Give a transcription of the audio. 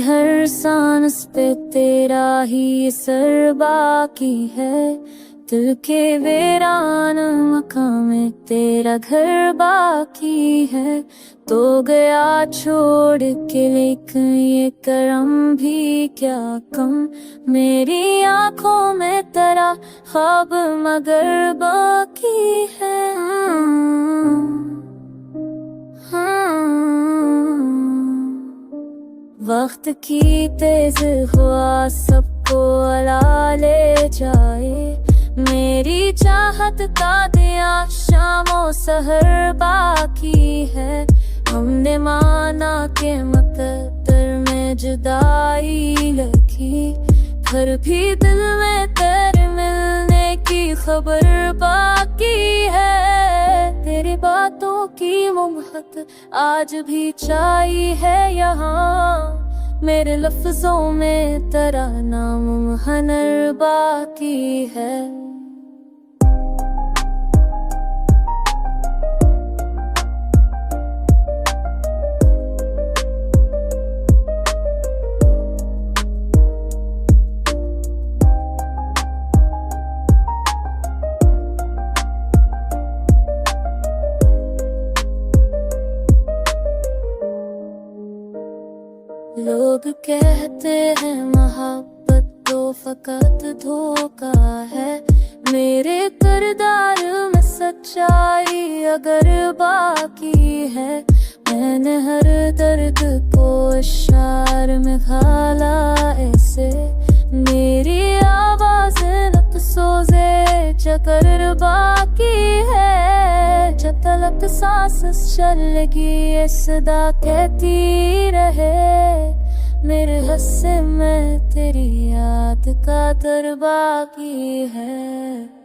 हर सांस पे तेरा ही असर बाकी है। दिल के वीरान मकान में तेरा घर बाकी है। तो गया छोड़ के लेकिन ये करम भी क्या कम। मेरी आंखों में तेरा ख्वाब मगर बाकी है। वक्त की तेज हुआ सबको अला ले जाए। मेरी चाहत का दिया शामों सहर बाकी है। हमने माना के मुकद्दर में जुदाई लिखी, फिर भी दिल में तेरे मिलने की खबर बाकी है। तेरी बातों की मोहब्बत आज भी चाहिए है यहाँ। मेरे लफ्जों में तेरा नाम मुहनर बाकी है। लोग कहते हैं मोहब्बत तो फकत धोखा है। मेरे किरदार में सच्चाई अगर बाकी है। मैंने हर दर्द को इशार में घाला ऐसे। मेरी आवाज लफ्ज़ों से चकर बाकी है। जब तलक सांस चलेगी ये सदा कहती रहे। मेरे हिस्से में तेरी याद का दर बाकी है।